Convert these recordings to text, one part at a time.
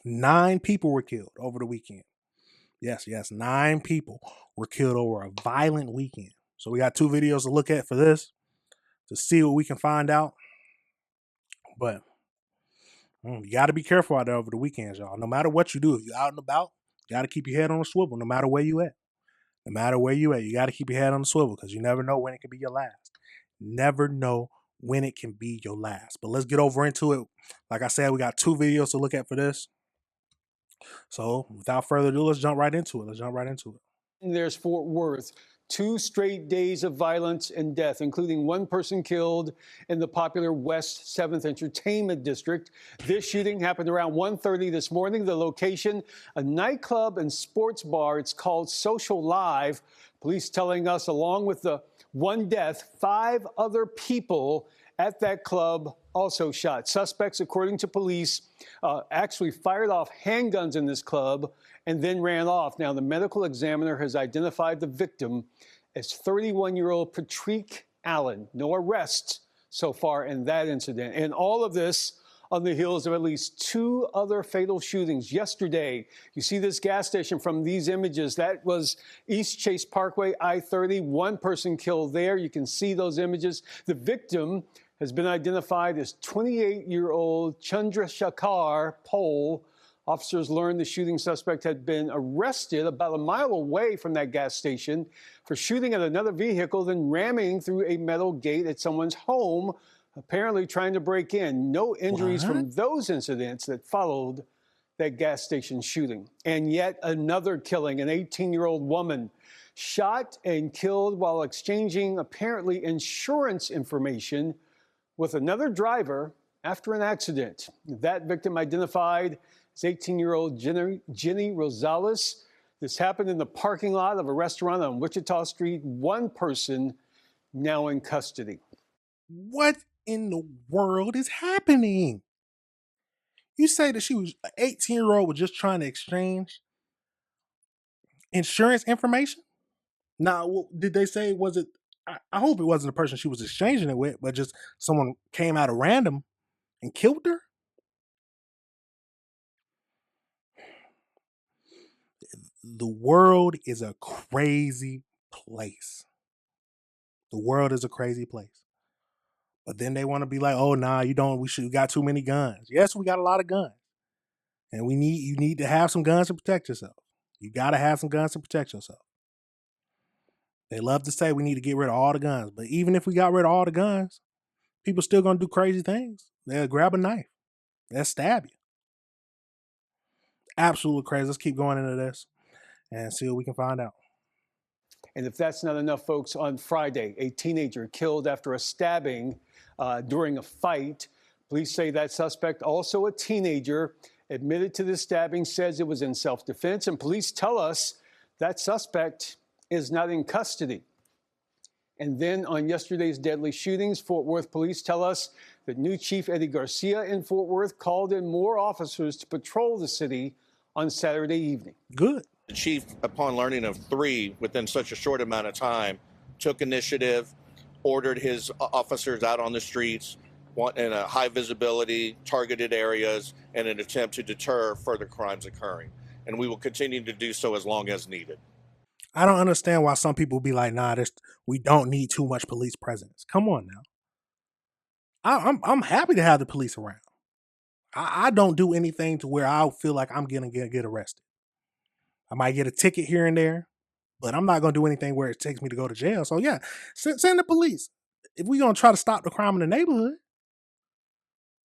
9 people were killed over the weekend. Yes, 9 people were killed over a violent weekend. So we got 2 videos to look at for this to see what we can find out. But you got to be careful out there over the weekends, y'all. No matter what you do, if you're out and about, you got to keep your head on a swivel no matter where you at. No matter where you at, you got to keep your head on the swivel because you never know when it can be your last. Never know when it can be your last. But let's get over into it. Like I said, we got 2 videos to look at for this. So without further ado, let's jump right into it. There's Fort Worth. 2 straight days of violence and death, including 1 person killed in the popular West 7th Entertainment District. This shooting happened around 1:30 this morning. The location, a nightclub and sports bar. It's called Social Live. Police telling us, along with the 1 death, 5 other people at that club also shot. Suspects, according to police, actually fired off handguns in this club and then ran off. Now, the medical examiner has identified the victim as 31-year-old Patrick Allen. No arrests so far in that incident. And all of this on the heels of at least 2 other fatal shootings yesterday. You see this gas station from these images. That was East Chase Parkway, I-30. 1 person killed there. You can see those images. The victim has been identified as 28-year-old Chandrasekhar Pol. Officers learned the shooting suspect had been arrested about a mile away from that gas station for shooting at another vehicle, then ramming through a metal gate at someone's home, apparently trying to break in. No injuries from those incidents that followed that gas station shooting. And yet another killing, an 18-year-old woman shot and killed while exchanging apparently insurance information with another driver after an accident. That victim identified as 18-year-old Jenny Rosales. This happened in the parking lot of a restaurant on Wichita Street. 1 person now in custody. What in the world is happening? You say that she was an 18-year-old was just trying to exchange insurance information? Now, did they say, was it, I hope it wasn't the person she was exchanging it with, but just someone came out of random and killed her? The world is a crazy place. The world is a crazy place. But then they want to be like, oh, nah, we got too many guns. Yes, we got a lot of guns. And you need to have some guns to protect yourself. You got to have some guns to protect yourself. They love to say we need to get rid of all the guns. But even if we got rid of all the guns, people still going to do crazy things. They'll grab a knife. They'll stab you. Absolutely crazy. Let's keep going into this and see what we can find out. And if that's not enough, folks, on Friday, a teenager killed after a stabbing during a fight. Police say that suspect, also a teenager, admitted to the stabbing, says it was in self-defense. And police tell us that suspect is not in custody. And then on yesterday's deadly shootings, Fort Worth police tell us that new Chief Eddie Garcia in Fort Worth called in more officers to patrol the city on Saturday evening. Good. The chief, upon learning of 3 within such a short amount of time, took initiative, ordered his officers out on the streets in a high visibility, targeted areas in an attempt to deter further crimes occurring. And we will continue to do so as long as needed. I don't understand why some people be like, nah, we don't need too much police presence. Come on now. I'm happy to have the police around. I don't do anything to where I feel like I'm gonna get arrested. I might get a ticket here and there, but I'm not gonna do anything where it takes me to go to jail. So yeah, send the police. If we gonna try to stop the crime in the neighborhood,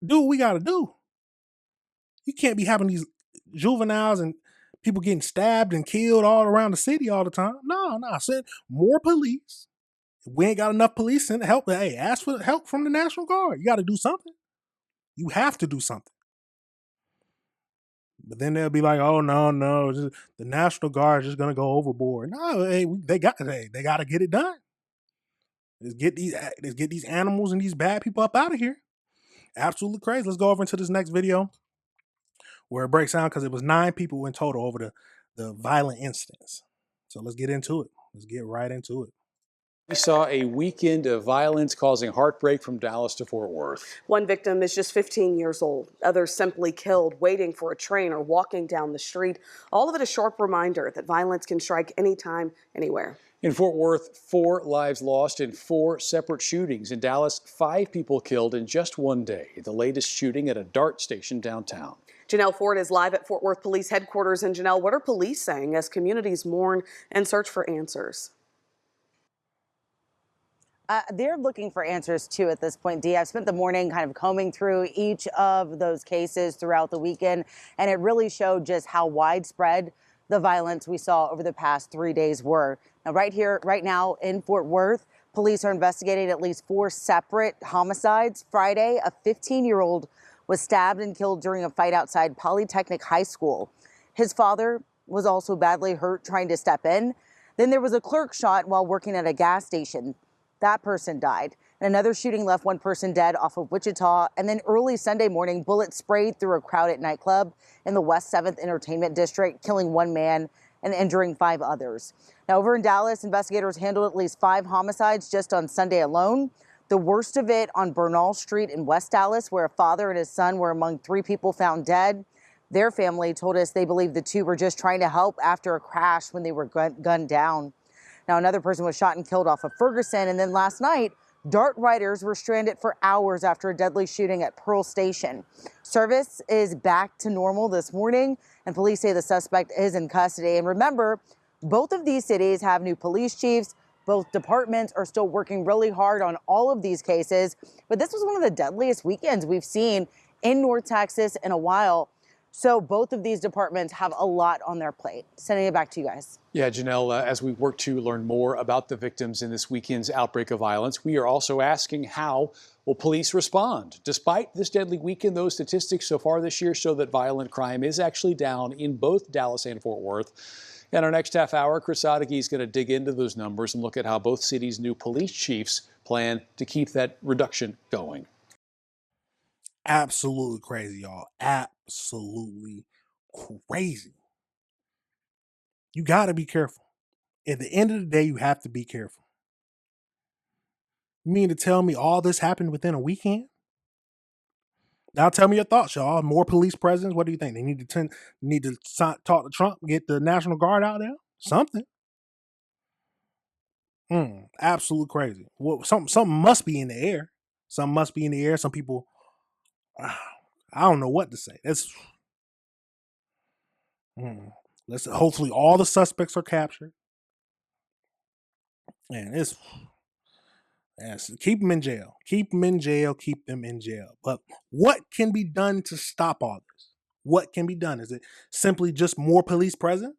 do what we gotta do. You can't be having these juveniles and people getting stabbed and killed all around the city all the time. No, send more police. If we ain't got enough police, send help. Hey, ask for help from the National Guard. You got to do something. You have to do something. But then they'll be like, "Oh no, the National Guard is just gonna go overboard." No, hey, they got to get it done. Let's get these animals and these bad people up out of here. Absolutely crazy. Let's go over into this next video where it breaks down because it was 9 people in total over the violent incidents. So let's get into it. Let's get right into it. We saw a weekend of violence causing heartbreak from Dallas to Fort Worth. One victim is just 15 years old. Others simply killed waiting for a train or walking down the street. All of it a sharp reminder that violence can strike anytime, anywhere. In Fort Worth, 4 lives lost in 4 separate shootings. In Dallas, 5 people killed in just one day. The latest shooting at a DART station downtown. Janelle Ford is live at Fort Worth Police Headquarters. And Janelle, what are police saying as communities mourn and search for answers? They're looking for answers too at this point, Dee. I've spent the morning kind of combing through each of those cases throughout the weekend, and it really showed just how widespread the violence we saw over the past 3 days were. Now, right now in Fort Worth, police are investigating at least 4 separate homicides. Friday, a 15-year-old was stabbed and killed during a fight outside Polytechnic High School. His father was also badly hurt trying to step in. Then there was a clerk shot while working at a gas station. That person died. And another shooting left one person dead off of Wichita. And then early Sunday morning, bullets sprayed through a crowded nightclub in the West 7th Entertainment District, killing 1 man and injuring 5 others. Now, over in Dallas, investigators handled at least 5 homicides just on Sunday alone. The worst of it on Bernal Street in West Dallas, where a father and his son were among 3 people found dead. Their family told us they believe the 2 were just trying to help after a crash when they were gunned down. Now, another person was shot and killed off of Ferguson. And then last night, DART riders were stranded for hours after a deadly shooting at Pearl Station. Service is back to normal this morning, and police say the suspect is in custody. And remember, both of these cities have new police chiefs. Both departments are still working really hard on all of these cases. But this was one of the deadliest weekends we've seen in North Texas in a while. So both of these departments have a lot on their plate. Sending it back to you guys. Yeah, Janelle, as we work to learn more about the victims in this weekend's outbreak of violence, we are also asking how will police respond? Despite this deadly weekend, those statistics so far this year show that violent crime is actually down in both Dallas and Fort Worth. In our next half hour, Chris Sadeghi is going to dig into those numbers and look at how both cities' new police chiefs plan to keep that reduction going. Absolutely crazy, y'all. Absolutely crazy. You got to be careful. At the end of the day, you have to be careful. You mean to tell me all this happened within a weekend? Now tell me your thoughts, y'all. More police presence. What do you think? They need to talk to Trump, get the National Guard out there? Something. Absolute crazy. Well, something must be in the air. Something must be in the air. Some people, I don't know what to say. That's let's hopefully all the suspects are captured. And keep them in jail. Keep them in jail. Keep them in jail. But what can be done to stop all this? What can be done? Is it simply just more police presence?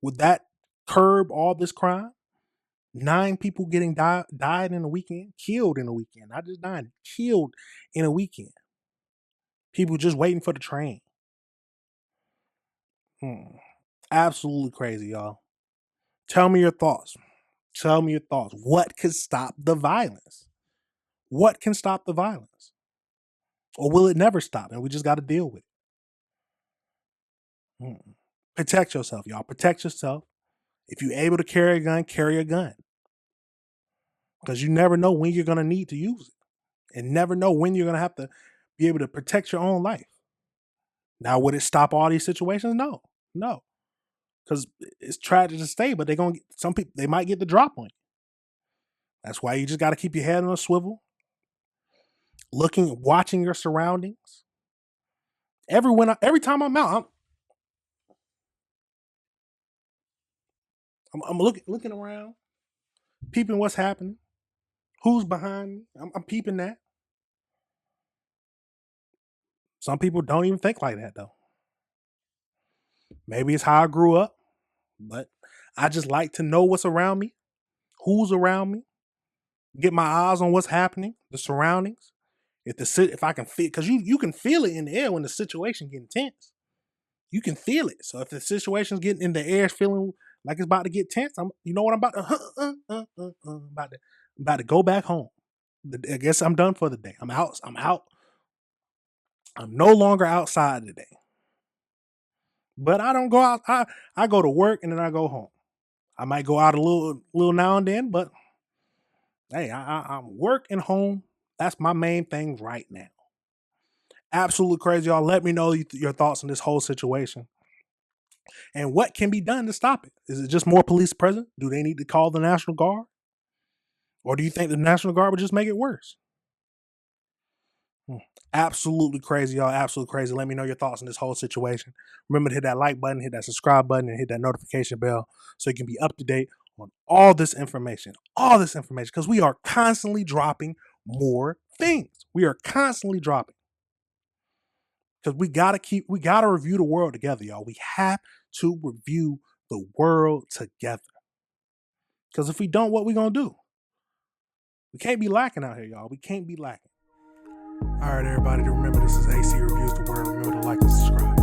Would that curb all this crime? 9 people getting died in a weekend, killed in a weekend. Not just died, killed in a weekend. People just waiting for the train. Absolutely crazy, y'all. Tell me your thoughts. Tell me your thoughts. What could stop the violence? What can stop the violence? Or will it never stop and we just got to deal with it? Protect yourself, y'all. Protect yourself. If you're able to carry a gun, carry a gun. Because you never know when you're going to need to use it. And never know when you're going to have to be able to protect your own life. Now, would it stop all these situations? No. Because it's tragic to say, but some people, they might get the drop on you. That's why you just got to keep your head on a swivel. Watching your surroundings. Every time I'm out, I'm looking around, peeping what's happening, who's behind me. I'm peeping that. Some people don't even think like that though. Maybe it's how I grew up, but I just like to know what's around me, who's around me, get my eyes on what's happening, the surroundings. If I can feel, because you can feel it in the air when the situation getting tense. You can feel it. So if the situation's getting in the air, feeling like it's about to get tense, you know what I'm about to go back home. I guess I'm done for the day. I'm out. I'm no longer outside today. But I don't go out. I go to work and then I go home. I might go out a little now and then, but hey, I'm work and home. That's my main thing right now. Absolutely crazy, y'all. Let me know your thoughts on this whole situation and what can be done to stop it. Is it just more police present? Do they need to call the National Guard? Or do you think the National Guard would just make it worse? Absolutely crazy, y'all. Absolutely crazy. Let me know your thoughts on this whole situation. Remember to hit that like button, hit that subscribe button, and hit that notification bell so you can be up to date on all this information, because we are constantly dropping more things. We are constantly dropping. Because we gotta review the world together, y'all. We have to review the world together. Because if we don't, what we gonna do? We can't be lacking out here, y'all. We can't be lacking. All right, everybody, remember this is AC Reviews the World. Remember to like and subscribe.